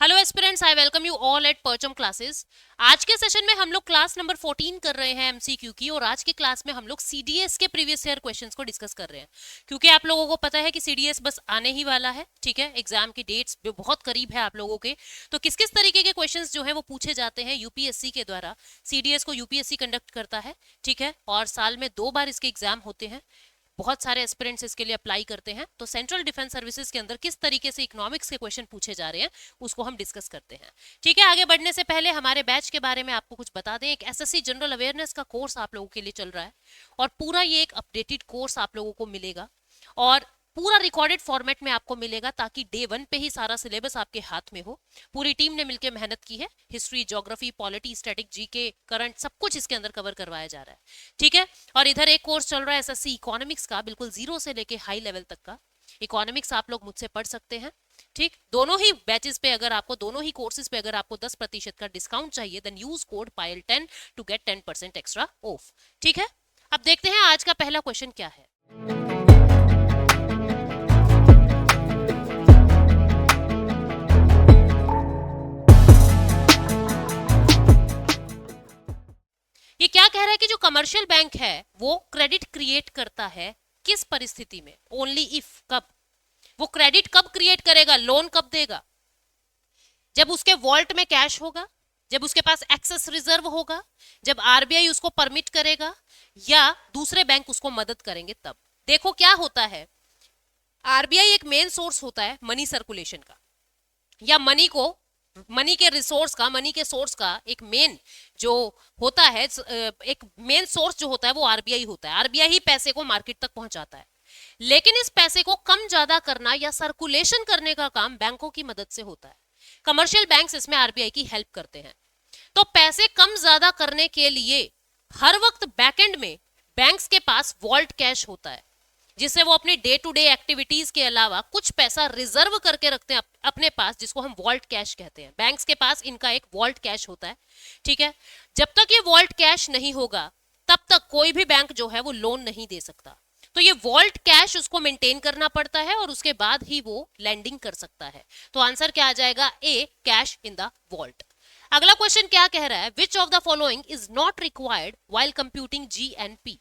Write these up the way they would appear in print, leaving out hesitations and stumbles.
Hello aspirants, I welcome you all at परचम classes. आज के सेशन में हम लोग क्लास नंबर 14 कर रहे हैं एमसीक्यू की, और आज की क्लास में हम लोग सीडीएस के प्रीवियस ईयर क्वेश्चंस को डिस्कस कर रहे हैं। क्योंकि आप लोगों को पता है कि सीडीएस बस आने ही वाला है, ठीक है। एग्जाम की डेट्स बहुत करीब है आप लोगों के, तो किस किस तरीके के क्वेश्चंस जो है वो पूछे जाते हैं यूपीएससी के द्वारा। सीडीएस को यूपीएससी कंडक्ट करता है, ठीक है, और साल में 2 बार इसके एग्जाम होते हैं। बहुत सारे एस्पिरेंट्स इसके लिए अप्लाई करते हैं। तो सेंट्रल डिफेंस सर्विसेज के अंदर किस तरीके से इकोनॉमिक्स के क्वेश्चन पूछे जा रहे हैं उसको हम डिस्कस करते हैं। ठीक है, आगे बढ़ने से पहले हमारे बैच के बारे में आपको कुछ बता दें। एक एसएससी जनरल अवेयरनेस का कोर्स आप लोगों के लिए चल रहा है, और पूरा ये एक अपडेटेड कोर्स आप लोगों को मिलेगा, और पूरा रिकॉर्डेड फॉर्मेट में आपको मिलेगा, ताकि डे 1 पे ही सारा सिलेबस आपके हाथ में हो। पूरी टीम ने मिलकर मेहनत की है। History, geography, polity, static, GK, current, सब कुछ इसके अंदर कवर करवाया जा रहा है, ठीक है। और इधर एक कोर्स चल रहा है एसएससी इकोनॉमिक्स का, बिल्कुल जीरो से लेके हाई लेवल तक का इकोनॉमिक्स आप लोग मुझसे पढ़ सकते हैं, ठीक। दोनों ही बैचेस पे अगर आपको, दोनों ही कोर्सेज पे अगर आपको 10% का डिस्काउंट चाहिए, then use code PAYL10 to get 10% extra off, ठीक है। अब देखते हैं आज का पहला क्वेश्चन क्या है। ये क्या कह रहा है कि जो कमर्शियल बैंक है वो क्रेडिट क्रिएट करता है किस परिस्थिति में, ओनली इफ, कब। वो क्रेडिट कब क्रिएट करेगा, लोन कब देगा? जब उसके वॉल्ट में कैश होगा, जब उसके पास एक्सेस रिजर्व होगा, जब आरबीआई उसको परमिट करेगा, या दूसरे बैंक उसको मदद करेंगे तब। देखो क्या होता है, आरबीआई एक मेन सोर्स होता है मनी सर्कुलेशन का, या मनी के रिसोर्स का, मनी के सोर्स का एक मेन जो होता है, एक मेन सोर्स जो होता है वो आरबीआई होता है। आरबीआई ही पैसे को मार्केट तक पहुंचाता है, लेकिन इस पैसे को कम ज्यादा करना या सर्कुलेशन करने का काम बैंकों की मदद से होता है। कमर्शियल बैंक्स इसमें आरबीआई की हेल्प करते हैं। तो पैसे कम ज्यादा करने के लिए हर वक्त बैकएंड में बैंक्स के पास वॉल्ट कैश होता है, जिससे वो अपनी डे टू डे एक्टिविटीज के अलावा कुछ पैसा रिजर्व करके रखते हैं अपने पास, जिसको हम वॉल्ट कैश कहते हैं। बैंक्स के पास इनका एक वॉल्ट कैश होता है, ठीक है। जब तक ये वॉल्ट कैश नहीं होगा तब तक कोई भी बैंक जो है वो लोन नहीं दे सकता। तो ये वॉल्ट कैश उसको मेंटेन करना पड़ता है, और उसके बाद ही वो लैंडिंग कर सकता है। तो आंसर क्या आ जाएगा, ए, कैश इन द वॉल्ट। अगला क्वेश्चन क्या कह रहा है, which of the following is not required while computing GNP.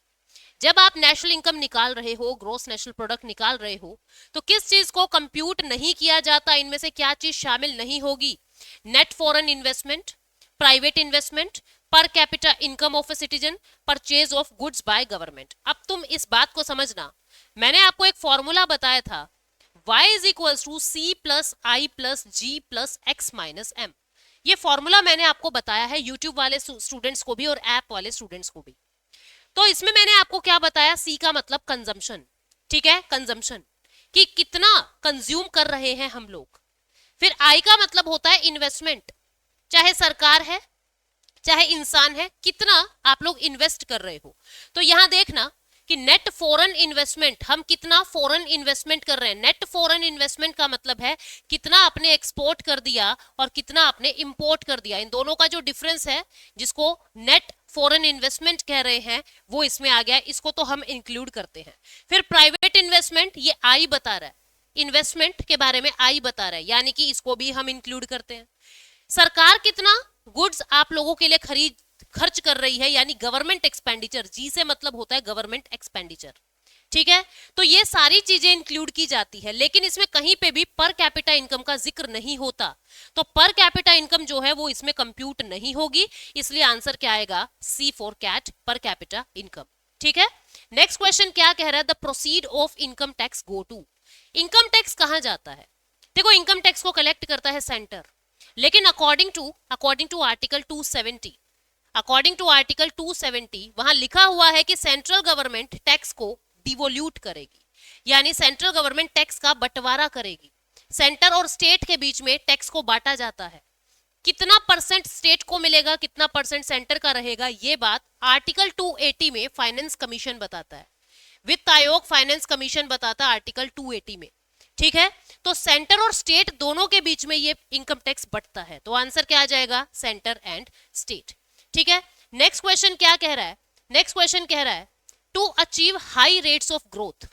जब आप नेशनल इनकम निकाल रहे हो, ग्रोस नेशनल प्रोडक्ट निकाल रहे हो, तो किस चीज को कंप्यूट नहीं किया जाता, इनमें से क्या चीज शामिल नहीं होगी? Net foreign investment, private investment, पर capita income of a citizen, purchase of goods by government. अब तुम इस बात को समझना, मैंने आपको एक फॉर्मूला बताया था, y is equals to C plus I plus G plus X minus M. ये फॉर्मूला मैंने आपको बताया है, यूट्यूब वाले स्टूडेंट्स को भी और ऐप वाले स्टूडेंट्स को भी। तो इसमें मैंने आपको क्या बताया, सी का मतलब कंजम्पशन, ठीक है, कंजम्पशन, कि कितना कंज्यूम कर रहे हैं हम लोग। फिर आई का मतलब होता है इन्वेस्टमेंट, चाहे सरकार है चाहे इंसान है, कितना आप लोग इन्वेस्ट कर रहे हो। तो यहां देखना कि नेट फॉरेन इन्वेस्टमेंट, हम कितना फॉरेन इन्वेस्टमेंट कर रहे हैं। नेट फॉरेन इन्वेस्टमेंट का मतलब है कितना आपने एक्सपोर्ट कर दिया और कितना आपने इंपोर्ट कर दिया। इन दोनों का जो डिफरेंस है, जिसको नेट फॉरेन इन्वेस्टमेंट कह रहे हैं, वो इसमें आ गया, इसको तो हम इंक्लूड करते हैं। फिर प्राइवेट इन्वेस्टमेंट, ये आई बता रहा है, इन्वेस्टमेंट के बारे में आई बता रहा है, यानी कि इसको भी हम इंक्लूड करते हैं। सरकार कितना गुड्स आप लोगों के लिए खर्च कर रही है, यानी गवर्नमेंट एक्सपेंडिचर, जी से मतलब होता है गवर्नमेंट एक्सपेंडिचर, ठीक है। तो ये सारी चीजें इंक्लूड की जाती है, लेकिन इसमें कहीं पे भी पर कैपिटा इनकम का जिक्र नहीं होता। तो पर कैपिटा इनकम जो है वो इसमें कंप्यूट नहीं होगी, इसलिए आंसर क्या आएगा, C for cat, per capita income, ठीक है। नेक्स्ट क्वेश्चन क्या कह रहा है, the proceed of income tax go to. Income tax कहां जाता है? देखो, इनकम टैक्स को कलेक्ट करता है सेंटर, लेकिन according to article 270, according to article 270 वहां लिखा हुआ है कि सेंट्रल गवर्नमेंट टैक्स को डिवोल्यूट करेगी, यानी सेंट्रल गवर्नमेंट टैक्स का बंटवारा करेगी। सेंटर और स्टेट के बीच में टैक्स को बांटा जाता है, कितना परसेंट स्टेट को मिलेगा, कितना परसेंट सेंटर का रहेगा, ये बात आर्टिकल 280 में फाइनेंस कमीशन बताता है। वित्त आयोग फाइनेंस कमीशन बताता है आर्टिकल 280 में, ठीक है। तो सेंटर और स्टेट दोनों के बीच में ये इनकम टैक्स बंटता है। तो आंसर क्या आ जाएगा, सेंटर एंड स्टेट, ठीक है। नेक्स्ट क्वेश्चन क्या कह रहा है, नेक्स्ट क्वेश्चन कह रहा है to achieve high rates of growth.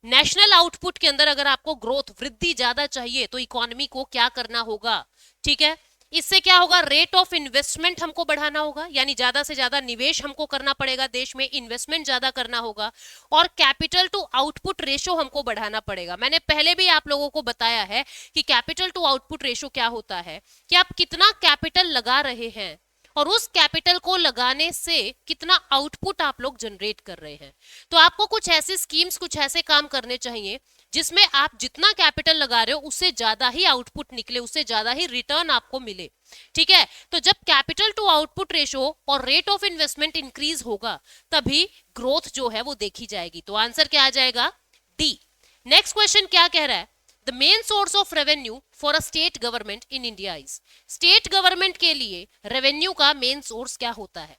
National output के अंदर अगर आपको ग्रोथ, वृद्धि ज्यादा चाहिए, तो इकोनॉमी को क्या करना होगा, ठीक है, इससे क्या होगा, रेट ऑफ इन्वेस्टमेंट हमको बढ़ाना होगा, यानी ज्यादा से ज्यादा निवेश हमको करना पड़ेगा, देश में इन्वेस्टमेंट ज्यादा करना होगा, और कैपिटल टू आउटपुट रेशो हमको बढ़ाना पड़ेगा। मैंने पहले भी आप लोगों को बताया है कि कैपिटल टू आउटपुट रेशो क्या होता है, कि आप कितना कैपिटल लगा रहे हैं और उस कैपिटल को लगाने से कितना आउटपुट आप लोग जनरेट कर रहे हैं। तो आपको कुछ ऐसे स्कीम्स, कुछ ऐसे काम करने चाहिए जिसमें आप जितना कैपिटल लगा रहे हो उससे ज्यादा ही आउटपुट निकले, उससे ज्यादा ही रिटर्न आपको मिले। ठीक है, तो जब कैपिटल टू आउटपुट रेशो और रेट ऑफ इन्वेस्टमेंट इंक्रीज होगा तभी ग्रोथ जो है वो देखी जाएगी। तो आंसर क्या आ जाएगा, डी। नेक्स्ट क्वेश्चन क्या कह रहा है, the main source of revenue for a state government in India is. State government के लिए रेवेन्यू का मेन सोर्स क्या होता है।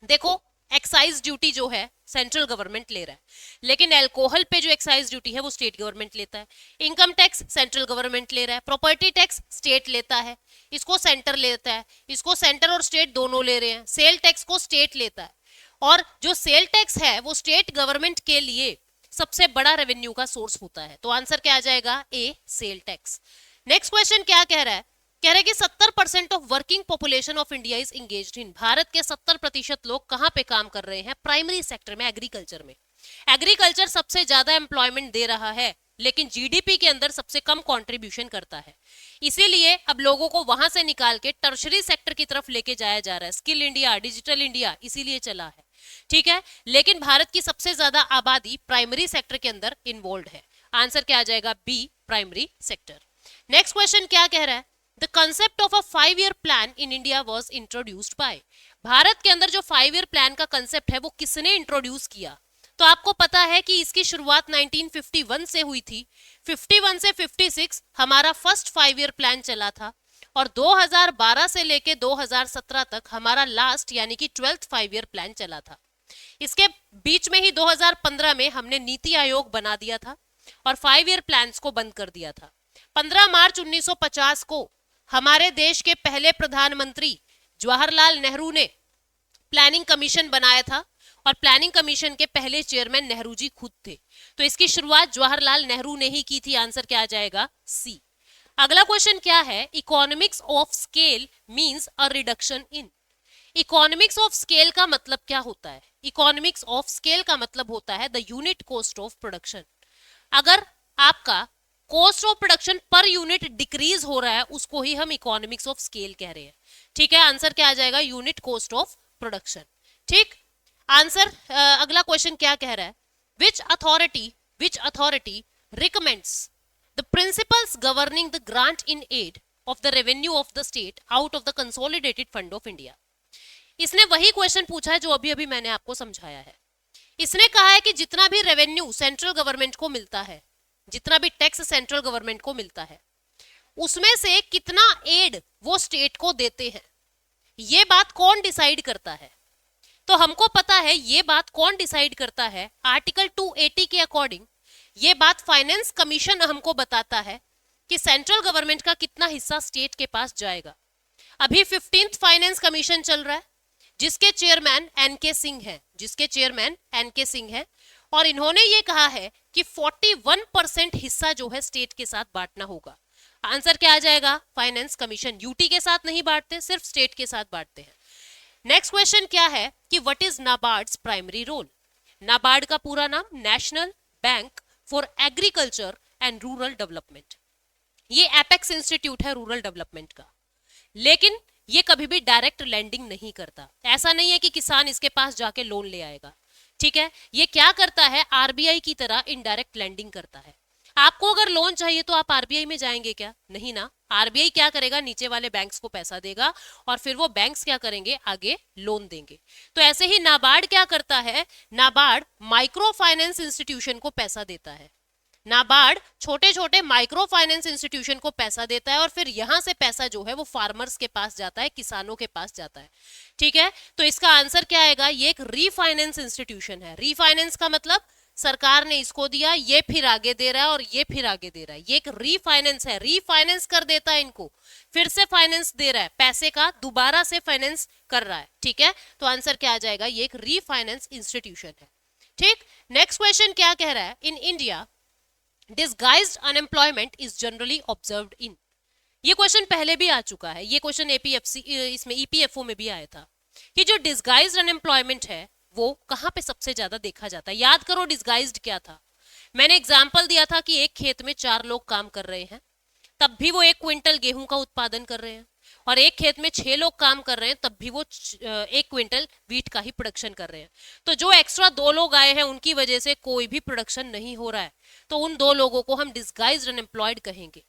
देखो, एक्साइज ड्यूटी जो है सेंट्रल गवर्नमेंट ले रहा है, लेकिन अल्कोहल पे जो एक्साइज ड्यूटी है वो स्टेट गवर्नमेंट लेता है। इनकम टैक्स सेंट्रल गवर्नमेंट ले रहा है, प्रॉपर्टी टैक्स स्टेट लेता है, इसको सेंटर लेता है, इसको सेंटर और स्टेट दोनों ले रहे हैं। सेल टैक्स को स्टेट लेता है, और जो सेल टैक्स है वो स्टेट गवर्नमेंट के लिए सबसे बड़ा रेवेन्यू का सोर्स होता है। तो आंसर क्या आ जाएगा, A, sale tax. Next question क्या कह रहा है, कह रहे हैं कि 70% of working population of India is engaged in. Bharat के 70% लोग कहां पे काम कर रहे हैं, प्राइमरी सेक्टर में, एग्रीकल्चर में। एग्रीकल्चर सबसे ज्यादा एम्प्लॉयमेंट दे रहा है, लेकिन जीडीपी के अंदर सबसे कम कंट्रीब्यूशन करता है। इसीलिए अब लोगों को वहां से निकाल के टर्शरी सेक्टर की तरफ लेके जाया जा रहा है। स्किल इंडिया, डिजिटल इंडिया इसीलिए चला है। ठीक है, लेकिन भारत की सबसे ज्यादा आबादी प्राइमरी सेक्टर के अंदर इन्वॉल्व है। आंसर क्या आ जाएगा, B, primary sector. Next question क्या कह रहा है, the concept of a 5-year plan in India was introduced by. Bharat के अंदर जो 5-year प्लान का कंसेप्ट है वो किसने इंट्रोड्यूस किया। तो आपको पता है कि इसकी शुरुआत 1951 से हुई थी। 51 से 56 हमारा फर्स्ट 5-year प्लान चला था, और 2012 से लेके 2017 तक हमारा लास्ट यानी कि 12th 5-year प्लान चला था। इसके बीच में ही 2015 में हमने नीति आयोग बना दिया था और 5-year प्लान्स को बंद कर दिया था। 15 मार्च 1950 को हमारे देश के पहले प्रधानमंत्री जवाहरलाल नेहरू ने प्लानिंग कमीशन बनाया था, और प्लानिंग कमीशन के पहले चेयरमैन नेहरू जी खुद थे। तो इसकी शुरुआत जवाहरलाल नेहरू ने ही की थी। आंसर क्या आ जाएगा, सी। अगला क्वेश्चन क्या है, economics of scale means a reduction in. Economics of scale का मतलब क्या होता है, इकोनॉमिक्स ऑफ स्केल का मतलब होता है the unit cost of production. अगर आपका cost of production per unit decrease हो रहा है उसको ही हम इकोनॉमिक्स ऑफ स्केल कह रहे हैं। ठीक है, आंसर क्या आ जाएगा, यूनिट कॉस्ट ऑफ प्रोडक्शन। ठीक, आंसर अगला क्वेश्चन क्या कह रहा है, which authority recommends the principles governing the grant in aid of the revenue of the state out of the consolidated fund of India. इसने वही क्वेश्चन पूछा है जो अभी अभी मैंने आपको समझाया है। इसने कहा है कि जितना भी रेवेन्यू सेंट्रल गवर्नमेंट को मिलता है, जितना भी टैक्स सेंट्रल गवर्नमेंट को मिलता है, उसमें से कितना एड वो स्टेट को देते हैं, ये बात कौन डिसाइड करता है। तो हमको पता है ये बात कौन डिसाइड करता है, आर्टिकल 280 के अकॉर्डिंग ये बात फाइनेंस कमीशन हमको बताता है कि सेंट्रल गवर्नमेंट का कितना हिस्सा स्टेट के पास जाएगा। अभी 15th फाइनेंस कमीशन चल रहा है, जिसके चेयरमैन एनके सिंह है, और इन्होंने ये कहा है कि 41% हिस्सा जो है स्टेट के साथ बांटना होगा। आंसर क्या आ जाएगा, फाइनेंस कमीशन। यूटी के साथ नहीं बांटते, सिर्फ स्टेट के साथ बांटते हैं। नेक्स्ट क्वेश्चन क्या है कि what is NABARD's primary role. NABARD का पूरा नाम national bank for agriculture and rural development. ये एपेक्स इंस्टीट्यूट है रूरल डेवलपमेंट का, लेकिन ये कभी भी डायरेक्ट लैंडिंग नहीं करता। ऐसा नहीं है कि किसान इसके पास जाके लोन ले आएगा। ठीक है, ये क्या करता है, आरबीआई की तरह इनडायरेक्ट लैंडिंग करता है। आपको अगर लोन चाहिए तो आप आरबीआई में जाएंगे क्या, नहीं ना। आरबीआई क्या करेगा, नीचे वाले बैंक्स को पैसा देगा और फिर वो बैंक्स क्या करेंगे, आगे लोन देंगे। तो ऐसे ही नाबार्ड क्या करता है, नाबार्ड माइक्रो फाइनेंस इंस्टीट्यूशन को पैसा देता है। नाबार्ड छोटे छोटे माइक्रो फाइनेंस इंस्टीट्यूशन को पैसा देता है और फिर यहां से पैसा जो है वो फार्मर्स के पास जाता है, किसानों के पास जाता है। ठीक है, तो इसका आंसर क्या आएगा, ये एक रीफाइनेंस इंस्टीट्यूशन है। रीफाइनेंस का मतलब सरकार ने इसको दिया, ये फिर आगे दे रहा है और ये फिर आगे दे रहा है। ये एक रीफाइनेंस है, रीफाइनेंस कर देता है इनको, फिर से फाइनेंस दे रहा है, पैसे का दोबारा से फाइनेंस कर रहा है। ठीक है, तो आंसर क्या आ जाएगा, ये एक रीफाइनेंस इंस्टीट्यूशन है। ठीक, नेक्स्ट क्वेश्चन क्या कह रहा है, in India disguised unemployment is generally observed in. ये क्वेश्चन पहले भी आ चुका है, ये क्वेश्चन एपीएफसी इसमें ईपीएफओ में भी आया था कि जो डिस्गाइज्ड अनएम्प्लॉयमेंट है वो कहाँ पे सबसे ज्यादा देखा जाता है। याद करो डिस्गाइज्ड क्या था। मैंने एग्जाम्पल दिया था कि एक खेत में 4 लोग काम कर रहे हैं, तब भी वो 1 क्विंटल गेहूं का उत्पादन कर रहे हैं, और एक खेत में 6 लोग काम कर रहे हैं, तब भी वो 1 क्विंटल वीट का ही प्रोडक्शन कर रहे हैं। तो जो एक्स्ट्रा 2 लोग आए हैं उनकी वजह से कोई भी प्रोडक्शन नहीं हो रहा है, तो उन 2 लोगों को हम डिस्गाइज्ड अनएम्प्लॉयड कहेंगे।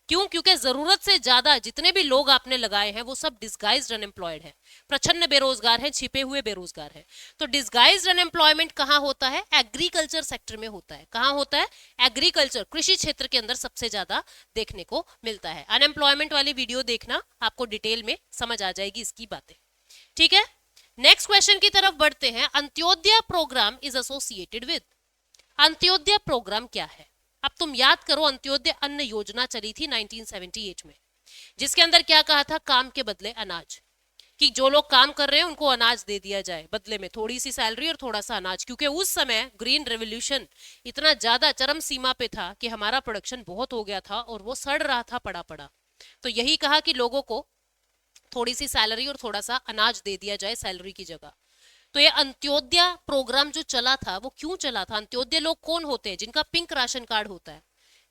क्यों? क्योंकि जरूरत से ज्यादा जितने भी लोग आपने लगाए हैं वो सब डिस्गाइज्ड अनएम्प्लॉयड है, प्रछन्न बेरोजगार हैं, छिपे हुए बेरोजगार हैं। तो डिस्गाइज्ड अनएम्प्लॉयमेंट कहाँ होता है? एग्रीकल्चर सेक्टर में होता है। कहाँ होता है? एग्रीकल्चर, कृषि क्षेत्र के अंदर सबसे ज्यादा देखने को मिलता है। अनएम्प्लॉयमेंट वाली वीडियो देखना, आपको डिटेल में समझ आ जाएगी इसकी बातें। ठीक है, नेक्स्ट क्वेश्चन की तरफ बढ़ते हैं। Antyodaya programme is associated with. Antyodaya programme क्या है? अब तुम याद करो, अंत्योदय अन्न योजना चली थी 1978 में, जिसके अंदर क्या कहा था? काम के बदले अनाज, कि जो लोग काम कर रहे हैं उनको अनाज दे दिया जाए, बदले में थोड़ी सी सैलरी और थोड़ा सा अनाज। क्योंकि उस समय ग्रीन रेवोल्यूशन इतना ज्यादा चरम सीमा पे था कि हमारा प्रोडक्शन बहुत हो गया था और वो सड़ रहा था पड़ा पड़ा। तो यही कहा कि लोगों को थोड़ी सी सैलरी और थोड़ा सा अनाज दे दिया जाए सैलरी की जगह। तो ये अंत्योदय प्रोग्राम जो चला था वो क्यों चला था? अंत्योदय लोग कौन होते हैं? जिनका पिंक राशन कार्ड होता है,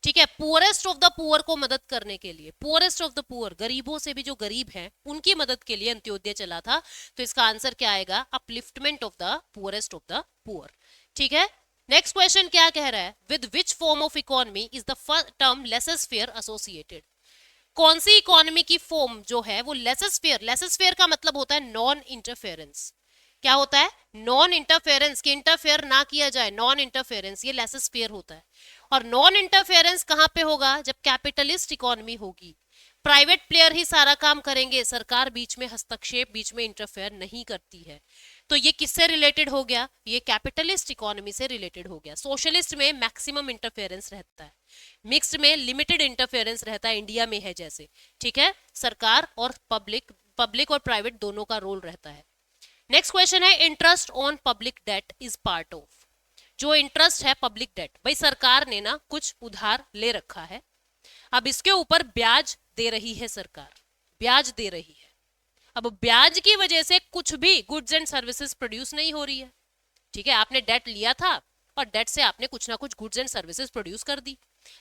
ठीक है, पुअरेस्ट ऑफ द पुअर को मदद करने के लिए। पुअरेस्ट ऑफ द पुअर, गरीबों से भी जो गरीब हैं उनकी मदद के लिए अंत्योदय चला था। तो इसका आंसर क्या आएगा? Upliftment of the poorest of the poor. ठीक है, नेक्स्ट क्वेश्चन क्या कह रहा है? With which form of economy is the term laces-fair associated. कौन सी इकोनॉमी की फॉर्म जो है वो लेसेस-फेयर, लेसेस-फेयर का मतलब होता है नॉन इंटरफेरेंस। क्या होता है? नॉन इंटरफेरेंस, कि इंटरफेयर ना किया जाए, नॉन इंटरफेरेंस, ये लेसेस-फेयर होता है। और नॉन इंटरफेरेंस कहां पे होगा? जब कैपिटलिस्ट इकोनॉमी होगी, प्राइवेट प्लेयर ही सारा काम करेंगे, सरकार बीच में हस्तक्षेप, बीच में इंटरफेयर नहीं करती है। तो ये किससे रिलेटेड हो गया? ये कैपिटलिस्ट इकोनॉमी से रिलेटेड हो गया। सोशलिस्ट में मैक्सिमम इंटरफेरेंस रहता है, मिक्स्ड में लिमिटेड इंटरफेरेंस रहता है, इंडिया में है जैसे। ठीक है, सरकार और पब्लिक और प्राइवेट दोनों का रोल रहता है। नेक्स्ट क्वेश्चन है, interest on public debt is part of. जो इंटरेस्ट है पब्लिक डेट, भाई सरकार ने ना कुछ उधार ले रखा है, अब इसके ऊपर ब्याज दे रही है सरकार, ब्याज दे रही है। अब ब्याज की वजह से कुछ भी गुड्स एंड सर्विसेज प्रोड्यूस नहीं हो रही है। ठीक है, आपने डेट लिया था और डेट से आपने कुछ ना कुछ गुड्स एंड सर्विसेज प्रोड्यूस कर दी,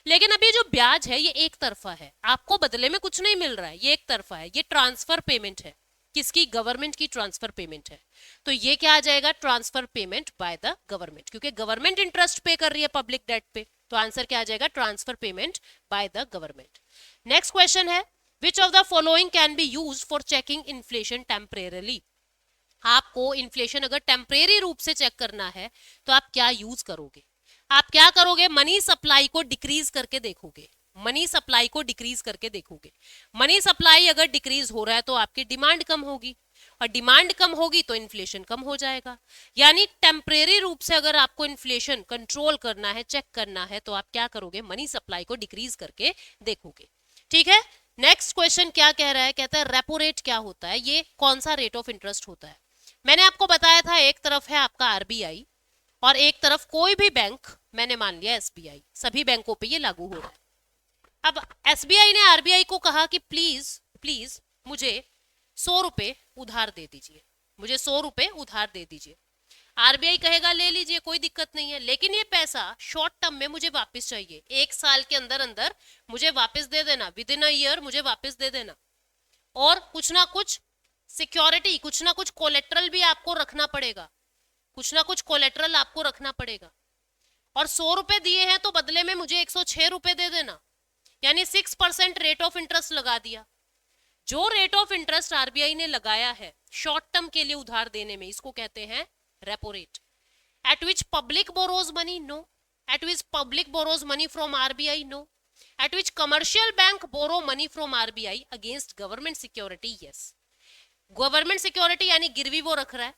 लेकिन अब ये जो ब्याज है ये एक तरफा है, आपको बदले में कुछ नहीं मिल रहा है, ये एक तरफा है, ये ट्रांसफर पेमेंट है। किसकी? गवर्नमेंट की ट्रांसफर पेमेंट है। तो ये क्या आ जाएगा? Transfer payment by the government, क्योंकि गवर्नमेंट इंटरेस्ट पे कर रही है पब्लिक डेट पे। तो आंसर क्या आ जाएगा? Transfer payment by the government. Next question है, which of the following can be used for checking inflation temporarily. आपको इन्फ्लेशन अगर टेम्परेरी रूप से चेक करना है तो आप क्या यूज करोगे? आप क्या करोगे? मनी सप्लाई को डिक्रीज करके देखोगे, मनी सप्लाई को डिक्रीज करके देखोगे। मनी सप्लाई अगर डिक्रीज हो रहा है तो आपकी डिमांड कम होगी, और डिमांड कम होगी तो इन्फ्लेशन कम हो जाएगा। यानी टेम्परेरी रूप से अगर आपको इन्फ्लेशन कंट्रोल करना है, चेक करना है, तो आप क्या करोगे? मनी सप्लाई को डिक्रीज करके देखोगे। ठीक है, नेक्स्ट क्वेश्चन क्या कह रहा है? कहता है रेपो रेट क्या होता है? ये कौन सा रेट ऑफ इंटरेस्ट होता है? मैंने आपको बताया था एक तरफ है आपका आरबीआई और एक तरफ कोई भी बैंक, मैंने मान लिया एसबीआई, सभी बैंकों पे ये लागू हो रहा है। अब एसबीआई ने आरबीआई को कहा कि प्लीज प्लीज मुझे 100 रुपए उधार दे दीजिए, मुझे 100 रुपए उधार दे दीजिए। आरबीआई कहेगा ले लीजिए, कोई दिक्कत नहीं है, लेकिन ये पैसा शॉर्ट टर्म में मुझे वापस चाहिए, 1 साल के अंदर अंदर मुझे वापस दे देना, विद इन अ ईयर मुझे वापस दे देना। और कुछ ना कुछ सिक्योरिटी, कुछ ना कुछ कोलेट्रल भी आपको रखना पड़ेगा, कुछ ना कुछ कोलेट्रल आपको रखना पड़ेगा। और 100 रुपए दिए हैं तो बदले में मुझे 106 रुपए दे देना, यानी 6% रेट ऑफ इंटरेस्ट लगा दिया। जो रेट ऑफ इंटरेस्ट आरबीआई ने लगाया है शॉर्ट टर्म के लिए उधार देने में, इसको कहते हैं repo rate. At which public borrows money? No. At which public borrows money from RBI? No. At which commercial bank borrow money from RBI against government security? Yes. Government security यानी गिरवी वो रख रहा है,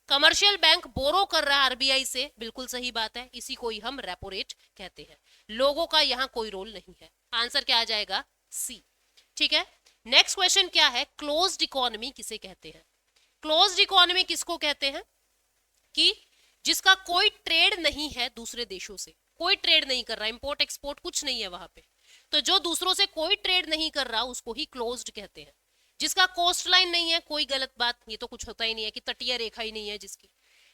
कमर्शियल बैंक बोरो कर रहा है RBI से, बिल्कुल सही बात है, इसी को ही हम रेपो रेट कहते हैं। लोगों का यहां कोई रोल नहीं है। आंसर क्या आ जाएगा? सी। ठीक है, नेक्स्ट क्वेश्चन क्या है? क्लोज्ड इकोनॉमी किसे कहते हैं? क्लोज्ड इकोनॉमी किसको कहते हैं? कि जिसका कोई ट्रेड नहीं है दूसरे देशों से, कोई ट्रेड नहीं कर रहा, इंपोर्ट एक्सपोर्ट कुछ नहीं है वहां पे, तो जो दूसरों से कोई ट्रेड नहीं कर रहा उसको ही क्लोज्ड कहते हैं। जिसका कोस्ट लाइन नहीं है, कोई गलत बात, ये तो कुछ होता ही नहीं है कि तटीय रेखा ही नहीं है जिसकी,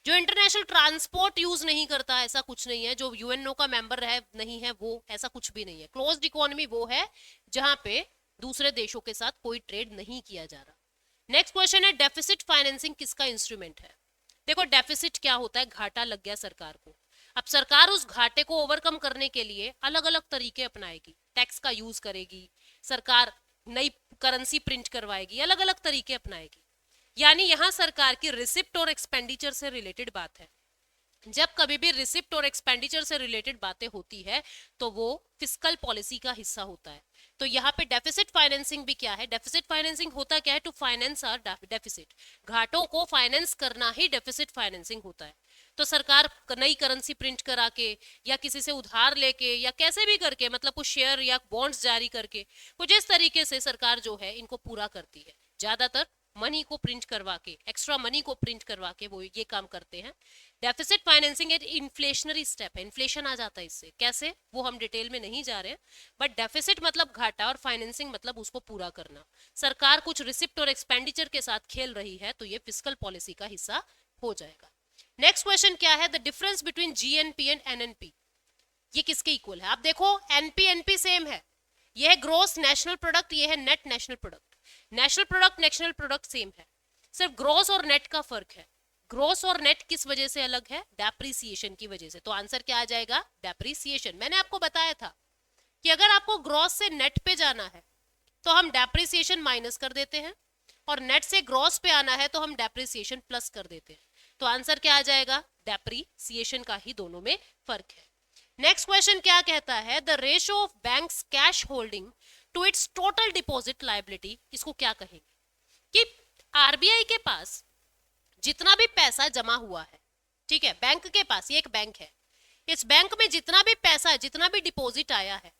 जो इंटरनेशनल ट्रांसपोर्ट यूज नहीं करता, ऐसा कुछ नहीं है, जो यूएनओ का मेंबर है नहीं है वो, ऐसा कुछ भी नहीं है। क्लोज्ड इकोनॉमी वो है जहां पे दूसरे देशों के साथ कोई ट्रेड नहीं किया जा रहा। नेक्स्ट क्वेश्चन है डेफिसिट फाइनेंसिंग किसका इंस्ट्रूमेंट है। देखो डेफिसिट क्या होता है, घाटा लग गया सरकार को, अब सरकार उस घाटे को ओवरकम करने के लिए अलग अलग तरीके अपनाएगी, टैक्स का यूज करेगी, सरकार नई करेंसी प्रिंट करवाएगी, अलग अलग तरीके अपनाएगी। यानी यहां सरकार की रिसिप्ट और एक्सपेंडिचर से रिलेटेड बात है। जब कभी भी रिसिप्ट और एक्सपेंडिचर से रिलेटेड बातें होती है तो वो फिस्कल पॉलिसी का हिस्सा होता है। तो यहाँ पे डेफिसिट फाइनेंसिंग भी क्या है, डेफिसिट फाइनेंसिंग होता क्या है, टू फाइनेंस आर डेफिसिट, घाटों को फाइनेंस करना ही डेफिसिट फाइनेंसिंग होता है। तो सरकार नई करेंसी प्रिंट करा के या किसी से उधार लेके या कैसे भी करके, मतलब कुछ शेयर या बॉन्ड्स जारी करके, कुछ इस तरीके से सरकार जो है इनको पूरा करती है। ज्यादातर मनी को प्रिंट करवा के, एक्स्ट्रा मनी को प्रिंट करवा के वो ये काम करते हैं। डेफिसिट फाइनेंसिंग एक इन्फ्लेशनरी स्टेप है, इन्फ्लेशन आ जाता है इससे, कैसे वो हम डिटेल में नहीं जा रहे हैं, बट डेफिसिट मतलब घाटा और फाइनेंसिंग मतलब उसको पूरा करना। सरकार कुछ रिसिप्ट और एक्सपेंडिचर के साथ खेल रही है तो ये फिस्कल पॉलिसी का हिस्सा हो जाएगा। नेक्स्ट क्वेश्चन क्या है, the difference between GNP and NNP, ये किसके इक्वल है। आप देखो एनपी एनपी सेम है, ये है ग्रोस नेशनल प्रोडक्ट, ये है net national product. National product national product same है, सिर्फ ग्रोस और नेट का फर्क है। ग्रोस और नेट किस वजह से अलग है, डेप्रिसिएशन की वजह से। तो आंसर क्या आ जाएगा, डेप्रिसिएशन। मैंने आपको बताया था कि अगर आपको ग्रोस से नेट पे जाना है तो हम डेप्रिसिएशन माइनस कर देते हैं, और नेट से ग्रोस पे आना है तो हम डेप्रिसिएशन प्लस कर देते हैं। तो आंसर क्या आ जाएगा, डेप्रिसिएशन का ही दोनों में फर्क है। नेक्स्ट क्वेश्चन क्या कहता है, the ratio of banks cash holding to its total deposit liability, इसको क्या कहेंगे। कि आरबीआई के पास जितना भी पैसा जमा हुआ है, ठीक है, बैंक के पास, ये एक बैंक है, इस बैंक में जितना भी पैसा, जितना भी डिपॉजिट आया है,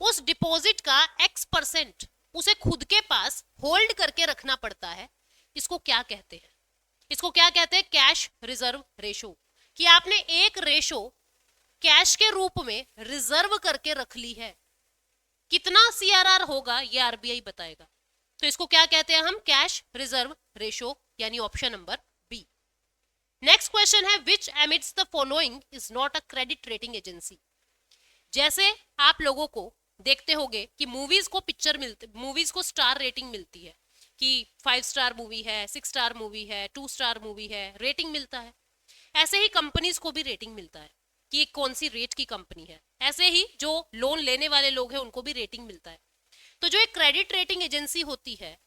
उस डिपॉजिट का X% उसे खुद के पास होल्ड करके रखना पड़ता है। इसको क्या कहते हैं, इसको क्या कहते हैं, कैश रिजर्व रेशो। कि आपने एक रेशो कैश के रूप में रिजर्व करके रख ली है, कितना सीआरआर होगा ये आरबीआई बताएगा। तो इसको क्या कहते हैं हम, कैश रिजर्व रेशो, यानी option number B. Next question है, which emits the following is not a credit rating agency. जैसे आप लोगों को देखते होंगे कि मूवीज को पिक्चर मिलते, मूवीज को स्टार रेटिंग मिलती है कि 5 स्टार मूवी है, 6 स्टार मूवी है, 2 स्टार मूवी है, रेटिंग मिलता है। ऐसे ही कंपनीज को भी रेटिंग मिलता है कि ये कौन सी रेट की कंपनी है। ऐसे ही जो लोन लेने वाले लोग हैं उनको भी रेटिंग मिलता है। तो जो एक क्रेडिट रेटिंग एजेंसी होती है,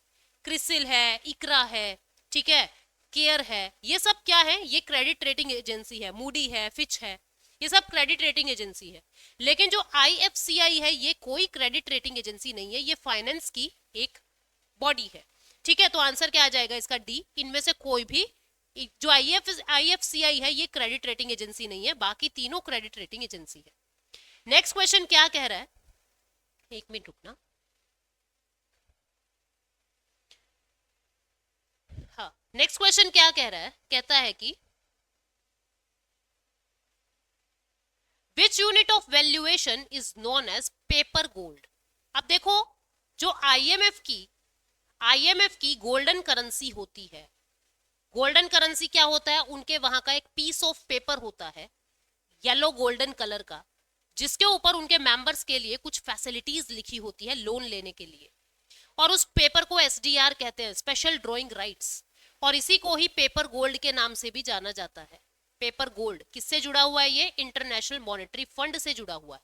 क्रिसिल है, इकरा है, ठीक है, केयर है, ये सब क्या है, ये क्रेडिट रेटिंग एजेंसी है। मूडी है, फिच है, ये सब क्रेडिट रेटिंग एजेंसी है। लेकिन जो आईएफसीआई है ये कोई क्रेडिट रेटिंग एजेंसी नहीं है, ये फाइनेंस की एक बॉडी है। ठीक है, तो आंसर क्या आ जाएगा इसका, डी। इनमें से कोई भी, जो आईएफसीआई है ये क्रेडिट रेटिंग एजेंसी नहीं है, बाकी तीनों क्रेडिट रेटिंग एजेंसी है। नेक्स्ट क्वेश्चन क्या कह रहा है, एक मिनट रुकना। हाँ, नेक्स्ट क्वेश्चन क्या कह रहा है, कहता है कि which unit of valuation is known as paper gold. अब देखो, जो आईएमएफ की गोल्डन करेंसी होती है, गोल्डन करेंसी क्या होता है, उनके वहां का एक पीस ऑफ पेपर होता है येलो गोल्डन कलर का, जिसके ऊपर उनके मेंबर्स के लिए कुछ फैसिलिटीज लिखी होती है लोन लेने के लिए, और उस पेपर को एसडीआर कहते हैं, स्पेशल ड्रॉइंग राइट्स, और इसी को ही पेपर गोल्ड के नाम से भी जाना जाता है। पेपर गोल्ड किससे जुड़ा हुआ है, ये इंटरनेशनल मॉनेटरी फंड से जुड़ा हुआ है।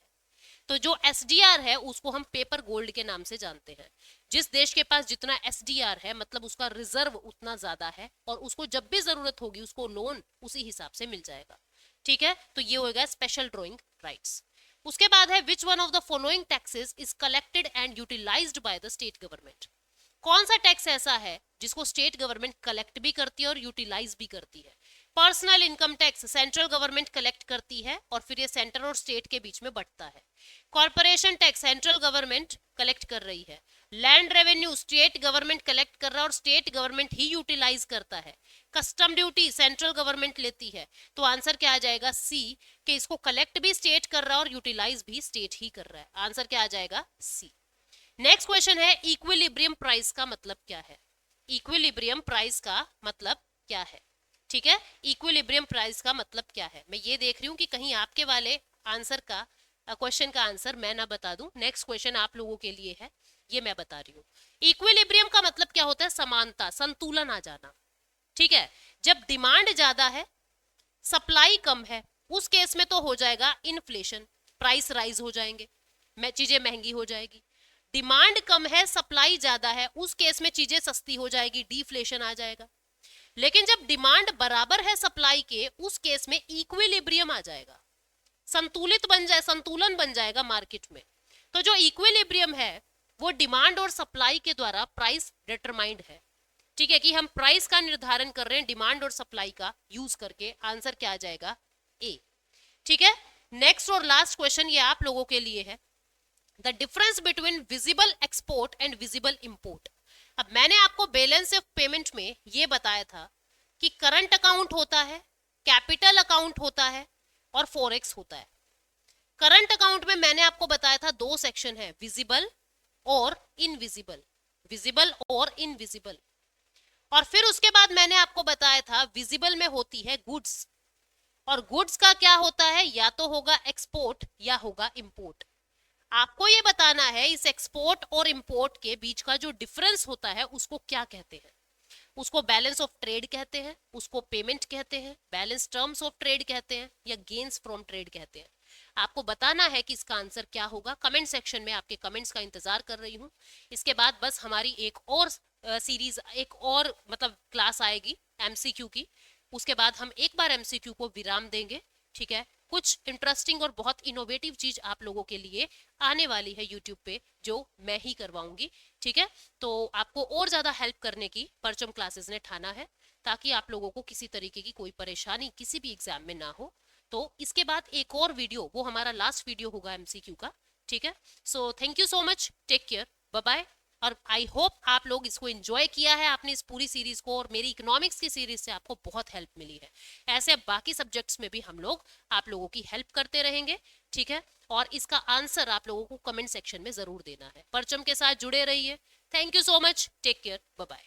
तो जो एसडीआर है उसको हम पेपर गोल्ड के नाम से जानते हैं। जिस देश के पास जितना एसडीआर है मतलब उसका रिजर्व उतना ज्यादा है, और उसको जब भी जरूरत होगी उसको लोन उसी हिसाब से मिल जाएगा। ठीक है, तो ये होगा स्पेशल ड्रॉइंग राइट्स। उसके बाद है which one of the following taxes is collected and utilised by the state government. कौन सा टैक्स ऐसा है जिसको स्टेट गवर्नमेंट कलेक्ट भी करती है और यूटिलाइज भी करती है। Personal income tax central government collect करती है और फिर ये सेंटर और स्टेट के बीच में बंटता है। Corporation tax central government collect कर रही है। Land revenue state government collect कर रहा है और स्टेट गवर्नमेंट ही यूटिलाइज करता है। कस्टम ड्यूटी सेंट्रल गवर्नमेंट लेती है। तो आंसर क्या आ जाएगा? सी, कि इसको कलेक्ट भी स्टेट कर रहा है और यूटिलाइज भी स्टेट ही कर रहा है। आंसर क्या आ जाएगा? सी। नेक्स्ट क्वेश्चन है इक्विलिब्रियम प्राइस का मतलब क्या है? इक्विलिब्रियम प्राइस का मतलब क्या है? ठीक है, इक्विलिब्रियम प्राइस का मतलब क्या है? मैं ये देख रही हूँ कि कहीं आपके वाले आंसर का क्वेश्चन का आंसर मैं ना बता दूं। नेक्स्ट क्वेश्चन आप लोगों के लिए है, ये मैं बता रही हूँ। इक्विलिब्रियम का मतलब क्या होता है? समानता, संतुलन आ जाना। ठीक है, जब डिमांड ज्यादा है, सप्लाई कम है, उस केस में तो हो जाएगा इन्फ्लेशन, प्राइस राइज हो जाएंगे, चीजें महंगी हो जाएगी। डिमांड कम है, सप्लाई ज्यादा है, उस केस में चीजें सस्ती हो जाएगी, डिफ्लेशन आ जाएगा। लेकिन जब डिमांड बराबर है सप्लाई के, उस केस में इक्विलिब्रियम आ जाएगा, संतुलित बन जाए, संतुलन बन जाएगा मार्केट में। तो जो इक्विलिब्रियम है वो डिमांड और सप्लाई के द्वारा प्राइस डिटरमाइंड है। ठीक है, कि हम प्राइस का निर्धारण कर रहे हैं डिमांड और सप्लाई का यूज करके। आंसर क्या आ जाएगा? ए। ठीक है, नेक्स्ट और लास्ट क्वेश्चन ये आप लोगों के लिए है, the difference between visible export and visible import. अब मैंने आपको बैलेंस ऑफ पेमेंट में ये बताया था कि करंट अकाउंट होता है, कैपिटल अकाउंट होता है और फॉरेक्स होता है। करंट अकाउंट में मैंने आपको बताया था दो सेक्शन है, विजिबल और इनविजिबल, विजिबल और इनविजिबल। और फिर उसके बाद मैंने आपको बताया था विजिबल में होती है गुड्स, और गुड्स का क्या होता है? या तो होगा एक्सपोर्ट या होगा इंपोर्ट। आपको ये बताना है इस एक्सपोर्ट और इंपोर्ट के बीच का जो डिफरेंस होता है उसको क्या कहते हैं। उसको बैलेंस ऑफ ट्रेड कहते हैं, उसको पेमेंट कहते हैं, बैलेंस टर्म्स ऑफ ट्रेड कहते हैं, या गेन्स फ्रॉम ट्रेड कहते हैं। आपको बताना है कि इसका आंसर क्या होगा। कमेंट सेक्शन में आपके कमेंट्स का इंतजार कर रही हूँ। इसके बाद बस हमारी एक और सीरीज, एक और मतलब क्लास आएगी एमसीक्यू की। उसके बाद हम एक बार एमसीक्यू को विराम देंगे। ठीक है, कुछ इंटरेस्टिंग और बहुत इनोवेटिव चीज आप लोगों के लिए आने वाली है यूट्यूब पे, जो मैं ही करवाऊंगी। ठीक है, तो आपको और ज्यादा हेल्प करने की परचम क्लासेस ने ठाना है, ताकि आप लोगों को किसी तरीके की कोई परेशानी किसी भी एग्जाम में ना हो। तो इसके बाद एक और वीडियो, वो हमारा लास्ट वीडियो होगा एमसीक्यू का। ठीक है, so thank you so much, take care, bye bye. और आई होप आप लोग इसको एंजॉय किया है आपने इस पूरी सीरीज को, और मेरी इकोनॉमिक्स की सीरीज से आपको बहुत हेल्प मिली है। ऐसे बाकी सब्जेक्ट्स में भी हम लोग आप लोगों की हेल्प करते रहेंगे। ठीक है, और इसका आंसर आप लोगों को कमेंट सेक्शन में जरूर देना है। परचम के साथ जुड़े रहिए। Thank you so much, take care, bye bye.